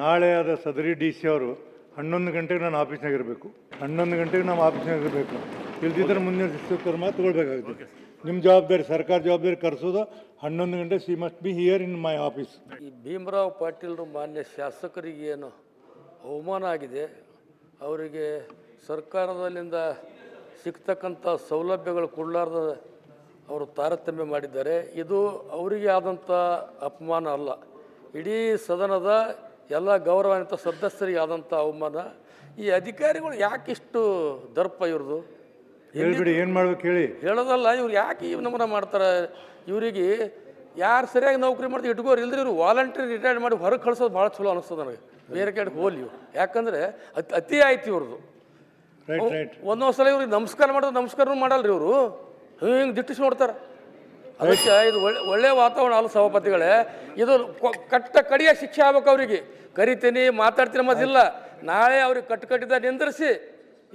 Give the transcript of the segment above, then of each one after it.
ನಾಳೆ ಆದ ಸದರಿ ಡಿ ಸಿ ಅವರು 11 ಗಂಟೆಗೆ ನಾನು ಆಫೀಸ್ನಾಗ ಇರಬೇಕು. 11 ಗಂಟೆಗೆ ನಾವು ಆಫೀಸ್ನಾಗ ಇರಬೇಕು. ಇಲ್ದಿದ್ರೆ ಮುಂದಿನ ಶಿಸ್ತು ಕ್ರಮ ತಗೊಳ್ಬೇಕಾಗುತ್ತೆ. ನಿಮ್ಮ ಜವಾಬ್ದಾರಿ, ಸರ್ಕಾರ ಜವಾಬ್ದಾರಿ ಕರೆಸೋದು 11 ಗಂಟೆ. She must be here in my office. ಈ ಭೀಮರಾವ್ ಪಾಟೀಲ್ರು ಮಾನ್ಯ ಶಾಸಕರಿಗೆ ಏನು ಅವಮಾನ ಆಗಿದೆ, ಅವರಿಗೆ ಸರ್ಕಾರದಲ್ಲಿಂದ ಸಿಗ್ತಕ್ಕಂಥ ಸೌಲಭ್ಯಗಳು ಕೊಡಲಾರ್ದ ಅವರು ತಾರತಮ್ಯ ಮಾಡಿದ್ದಾರೆ. ಇದು ಅವರಿಗೆ ಆದಂಥ ಅಪಮಾನ ಅಲ್ಲ, ಇಡೀ ಸದನದ ಎಲ್ಲ ಗೌರವಾನ್ವಿತ ಸದಸ್ಯರಿಗೆ ಆದಂಥ ಅವಮಾನ. ಈ ಅಧಿಕಾರಿಗಳು ಯಾಕಿಷ್ಟು ದರ್ಪ ಇವ್ರದ್ದು? ಹೇಳ್ಬಿಡಿ, ಏನು ಮಾಡ್ಬೇಕು ಹೇಳಿ. ಹೇಳೋದಲ್ಲ, ಇವ್ರು ಯಾಕೆ ಈ ನಮೂನ ಮಾಡ್ತಾರೆ? ಇವರಿಗೆ ಯಾರು ಸರಿಯಾಗಿ ನೌಕರಿ ಮಾಡ್ತೀವಿ ಇಟ್ಕೋರು, ಇಲ್ಲದ್ರೆ ಇವರು ವಾಲಂಟ್ರಿ ರಿಟೈರ್ಡ್ ಮಾಡಿ ಹೊರಗೆ ಕಳ್ಸೋದು ಭಾಳ ಚಲೋ ಅನಿಸ್ತದೆ ನನಗೆ. ಬೇರೆ ಕಡೆಗೆ ಹೋಗ್ಲಿ ಇವ್ರು, ಯಾಕಂದರೆ ಅತಿ ಆಯ್ತು ಇವ್ರದ್ದು. ಒಂದೊಂದು ಸಲ ಇವ್ರಿಗೆ ನಮಸ್ಕಾರ ಮಾಡೋದು ನಮಸ್ಕಾರನೂ ಮಾಡಲ್ರಿ ಇವರು, ಹಿಂಗೆ ದಿಟ್ಟಿಸಿ ನೋಡ್ತಾರೆ. ಅದಕ್ಕೆ ಇದು ಒಳ್ಳೆಯ ವಾತಾವರಣ ಅಲ್ಲ ಸಭಾಪತಿಗಳೇ. ಇದು ಕಟ್ಟ ಕಡಿಯ ಶಿಕ್ಷೆ ಆಗ್ಬೇಕು ಅವರಿಗೆ. ಕರಿತೀನಿ, ಮಾತಾಡ್ತೀನಿ ಅನ್ನೋದಿಲ್ಲ. ನಾಳೆ ಅವ್ರಿಗೆ ಕಟ್ಟಿದ ನಿಂದಿರಿಸಿ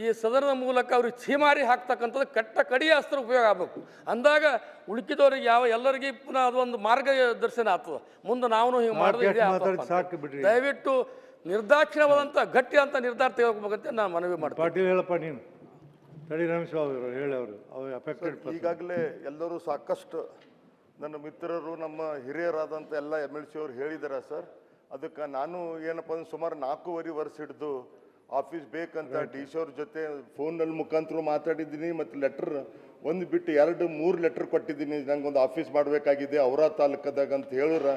ಈ ಸದನದ ಮೂಲಕ ಅವ್ರಿಗೆ ಛೀಮಾರಿ ಹಾಕ್ತಕ್ಕಂಥದ್ದು ಕಟ್ಟ ಕಡಿಯ ಅಸ್ತ್ರ ಉಪಯೋಗ ಆಗಬೇಕು. ಅಂದಾಗ ಉಳುಕಿದವ್ರಿಗೆ ಎಲ್ಲರಿಗೆ ಪುನಃ ಅದೊಂದು ಮಾರ್ಗದರ್ಶನ ಆಗ್ತದೆ. ಮುಂದೆ ನಾವು ಹಿಂಗೆ ಮಾಡಿದ್ರೆ ದಯವಿಟ್ಟು ನಿರ್ದಾಕ್ಷಿಣ್ಯವಾದಂಥ ಗಟ್ಟಿ ಅಂತ ನಿರ್ಧಾರ ತೆಗೆದುಕೋಬೇಕಂತ ನಾನು ಮನವಿ ಮಾಡ್ತೀನಿ. ಪಾಟೀಲ್ ಹೇಳಪ್ಪ ನೀನು. ತಡಿ ರಮೇಶ್ ಅವರು ಹೇಳಿ. ಅವರು ಅಫೆಕ್ಟೆಡ್. ಈಗಾಗಲೇ ಎಲ್ಲರೂ ಸಾಕಷ್ಟು ನನ್ನ ಮಿತ್ರರು, ನಮ್ಮ ಹಿರಿಯರಾದಂಥ ಎಲ್ಲ MLC ಅವರು ಹೇಳಿದ್ದಾರೆ ಸರ್. ಅದಕ್ಕೆ ನಾನು ಏನಪ್ಪ ಅಂದ್ರೆ ಸುಮಾರು 4.5 ವರ್ಷ ಹಿಡಿದು ಆಫೀಸ್ ಬೇಕಂತ ಡಿ ಸಿ ಅವ್ರ ಜೊತೆ ಫೋನಲ್ಲಿ ಮುಖಾಂತರ ಮಾತಾಡಿದ್ದೀನಿ. ಮತ್ತು ಲೆಟ್ರ್ ಒಂದು ಬಿಟ್ಟು 2-3 ಲೆಟ್ರ್ ಕೊಟ್ಟಿದ್ದೀನಿ. ನಂಗೆ ಒಂದು ಆಫೀಸ್ ಮಾಡಬೇಕಾಗಿದೆ ಅವರ ತಾಲೂಕದಾಗ ಅಂತ ಹೇಳಿರ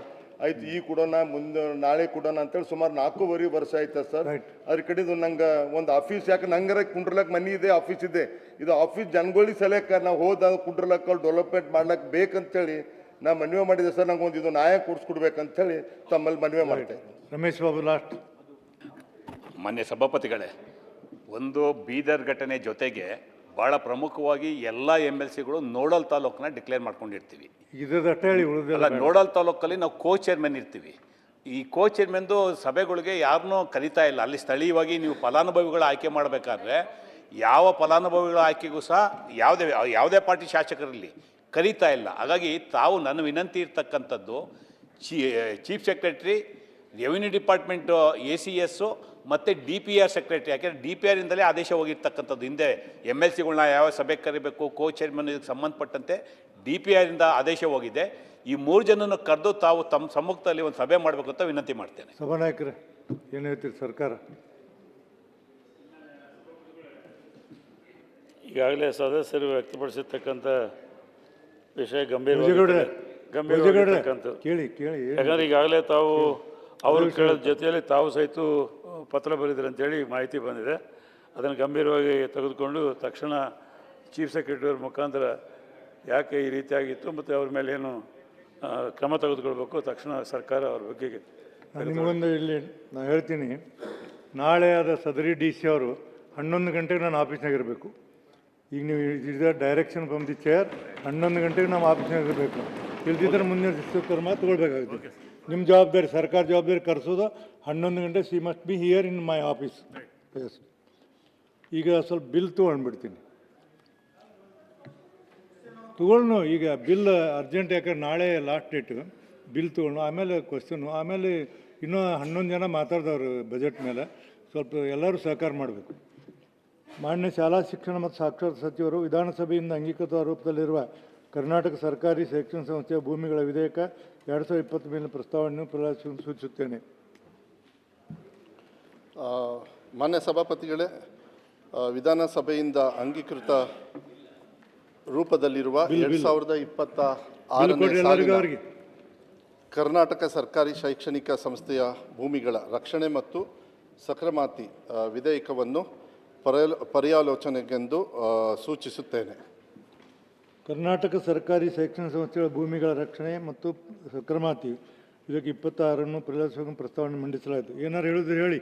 ಆಯ್ತು, ಈ ಕೊಡೋಣ, ಮುಂದೆ ನಾಳೆ ಕೊಡೋಣ ಅಂತೇಳಿ ಸುಮಾರು 4.5 ವರ್ಷ ಆಯ್ತಾ ಸರ್. ಅದ್ರ ಕಡೆದು ನಂಗೆ ಒಂದು ಆಫೀಸ್, ಯಾಕೆ ನಂಗರ ಕುಂಡ್ರಲಕ್ಕೆ ಮನೆ ಇದೆ, ಆಫೀಸ್ ಇದೆ. ಇದು ಆಫೀಸ್ ಜನಗಳಿ ಸಲಕ್ಕೆ ನಾವು ಹೋದ ಕುಂಡ್ರಲಕ್ಕೆ ಡೆವಲಪ್ಮೆಂಟ್ ಮಾಡ್ಲಿಕ್ಕೆ ಬೇಕಂತೇಳಿ ನಾ ಮನವಿ ಮಾಡಿದೆ ಸರ್. ನಂಗೆ ಒಂದು ಇದು ನ್ಯಾಯ ಕೊಡಿಸ್ಕೊಡ್ಬೇಕಂತೇಳಿ ತಮ್ಮಲ್ಲಿ ಮನವಿ ಮಾಡ್ತೇನೆ. ರಮೇಶ್ ಬಾಬು ಲಾಸ್ಟ್. ಮಾನ್ಯ ಸಭಾಪತಿಗಳೇ, ಒಂದು ಬೀದರ್ ಘಟನೆ ಜೊತೆಗೆ ಭಾಳ ಪ್ರಮುಖವಾಗಿ ಎಲ್ಲ MLCಗಳು ನೋಡಲ್ ತಾಲೂಕನ್ನ ಡಿಕ್ಲೇರ್ ಮಾಡ್ಕೊಂಡಿರ್ತೀವಿ. ಅಲ್ಲ, ನೋಡಲ್ ತಾಲೂಕಲ್ಲಿ ನಾವು ಚೇರ್ಮನ್ ಇರ್ತೀವಿ. ಈ ಚೇರ್ಮನ್ದು ಸಭೆಗಳಿಗೆ ಯಾರನ್ನೂ ಕರೀತಾ ಇಲ್ಲ. ಅಲ್ಲಿ ಸ್ಥಳೀಯವಾಗಿ ನೀವು ಫಲಾನುಭವಿಗಳ ಆಯ್ಕೆ ಮಾಡಬೇಕಾದ್ರೆ ಯಾವ ಫಲಾನುಭವಿಗಳ ಆಯ್ಕೆಗೂ ಸಹ ಯಾವುದೇ ಪಾರ್ಟಿ ಶಾಸಕರಲ್ಲಿ ಕರೀತಾ ಇಲ್ಲ. ಹಾಗಾಗಿ ತಾವು ನನ್ನ ವಿನಂತಿ ಇರ್ತಕ್ಕಂಥದ್ದು, chief secretary, revenue department ACS ಮತ್ತು DPR ಸೆಕ್ರೆಟ್ರಿ, ಯಾಕೆಂದರೆ DPR ಇಂದಲೇ ಆದೇಶ ಹೋಗಿರ್ತಕ್ಕಂಥದ್ದು. ಹಿಂದೆ MLCಗಳನ್ನ ಯಾವ ಸಭೆಗೆ ಕರಿಬೇಕು, ಚೇರ್ಮನ್ ಇದಕ್ಕೆ ಸಂಬಂಧಪಟ್ಟಂತೆ DPR ಇಂದ ಆದೇಶ ಹೋಗಿದೆ. ಈ 3 ಜನನ ಕರೆದು ತಾವು ತಮ್ಮ ಸಮ್ಮುಖದಲ್ಲಿ ಒಂದು ಸಭೆ ಮಾಡಬೇಕು ಅಂತ ವಿನಂತಿ ಮಾಡ್ತೇನೆ. ಸಭಾನಾಯಕರೇ, ಏನು ಹೇಳ್ತೀರಿ ಸರ್ಕಾರ? ಈಗಾಗಲೇ ಸದಸ್ಯರು ವ್ಯಕ್ತಪಡಿಸಿರ್ತಕ್ಕಂಥ ವಿಷಯ ಗಂಭೀರ. ಯಾಕಂದರೆ ಈಗಾಗಲೇ ತಾವು ಅವರು ಕೇಳೋದ ಜೊತೆಯಲ್ಲಿ ತಾವು ಸಹಿತ ಪತ್ರ ಬರೆದಿರಿ ಅಂತೇಳಿ ಮಾಹಿತಿ ಬಂದಿದೆ. ಅದನ್ನು ಗಂಭೀರವಾಗಿ ತೆಗೆದುಕೊಂಡು ತಕ್ಷಣ ಚೀಫ್ ಸೆಕ್ರೆಟರಿ ಅವ್ರ ಮುಖಾಂತರ ಯಾಕೆ ಈ ರೀತಿಯಾಗಿತ್ತು ಮತ್ತು ಅವ್ರ ಮೇಲೆ ಏನು ಕ್ರಮ ತೆಗೆದುಕೊಳ್ಬೇಕು, ತಕ್ಷಣ ಸರ್ಕಾರ ಅವ್ರ ಬಗ್ಗೆ ನಿಮಗೊಂದು ಇಲ್ಲಿ ನಾನು ಹೇಳ್ತೀನಿ. ನಾಳೆ ಆದ ಸದರಿ ಡಿ ಸಿ ಅವರು 11 ಗಂಟೆಗೆ ನಾನು ಆಫೀಸ್ನಾಗ ಇರಬೇಕು. ಈಗ ನೀವು ಇದ ಡೈರೆಕ್ಷನ್ ಫ್ರಮ್ ದಿ ಚೇರ್, 11 ಗಂಟೆಗೆ ನಾವು ಆಫೀಸ್ನಾಗ ಇರಬೇಕು. ಇಲ್ದಿದ್ರೆ ಮುಂದಿನ ಶಿಸ್ತು ಕ್ರಮ ತಗೊಳ್ಬೇಕಾಗುತ್ತೆ. ನಿಮ್ಮ ಜವಾಬ್ದಾರಿ, ಸರ್ಕಾರ ಜವಾಬ್ದಾರಿ ಕರೆಸೋದು 11 ಗಂಟೆ. She must be here in my office. Yes. ಈಗ ಸ್ವಲ್ಪ ಬಿಲ್ ತೊಗೊಂಡ್ಬಿಡ್ತೀನಿ. ತೊಗೊಳ್ನು ಈಗ ಬಿಲ್ ಅರ್ಜೆಂಟ್, ಯಾಕಂದ್ರೆ ನಾಳೆ ಲಾಸ್ಟ್ ಡೇಟು. ಬಿಲ್ ತೊಗೊಂಡು ಆಮೇಲೆ ಕ್ವಶನು, ಆಮೇಲೆ ಇನ್ನೂ 11 ಜನ ಮಾತಾಡಿದವರು ಬಜೆಟ್ ಮೇಲೆ. ಸ್ವಲ್ಪ ಎಲ್ಲರೂ ಸಹಕಾರ ಮಾಡಬೇಕು. ಮಾನ್ಯ ಶಾಲಾ ಶಿಕ್ಷಣ ಮತ್ತು ಸಾಕ್ಷರತಾ ಸಚಿವರು ವಿಧಾನಸಭೆಯಿಂದ ಅಂಗೀಕೃತ ರೂಪದಲ್ಲಿರುವ ಕರ್ನಾಟಕ ಸರ್ಕಾರಿ ಶೈಕ್ಷಣಿಕ ಸಂಸ್ಥೆಯ ಭೂಮಿಗಳ ವಿಧೇಯಕ 2020 ಮೇಲಿನ ಪ್ರಸ್ತಾವನೆಯನ್ನು ಪ್ರಲಾಪಿಸಲು ಸೂಚಿಸುತ್ತೇನೆ. ಮಾನ್ಯ ಸಭಾಪತಿಗಳೇ, ವಿಧಾನಸಭೆಯಿಂದ ಅಂಗೀಕೃತ ರೂಪದಲ್ಲಿರುವ 2026 ಕರ್ನಾಟಕ ಸರ್ಕಾರಿ ಶೈಕ್ಷಣಿಕ ಸಂಸ್ಥೆಯ ಭೂಮಿಗಳ ರಕ್ಷಣೆ ಮತ್ತು ಸಕ್ರಮಾತಿ ವಿಧೇಯಕವನ್ನು ಪರ್ಯಾಲೋಚನೆಗೆಂದು ಸೂಚಿಸುತ್ತೇನೆ. ಕರ್ನಾಟಕ ಸರ್ಕಾರಿ ಶೈಕ್ಷಣಿಕ ಸಂಸ್ಥೆಗಳ ಭೂಮಿಗಳ ರಕ್ಷಣೆ ಮತ್ತು ಸಕ್ರಮಾತಿ ಇದಕ್ಕೆ 26 ಪರ್ಯಾಲೋಚನೆ ಪ್ರಸ್ತಾವನೆ ಮಂಡಿಸಲಾಯಿತು. ಏನಾರು ಹೇಳಿದ್ರೆ ಹೇಳಿ.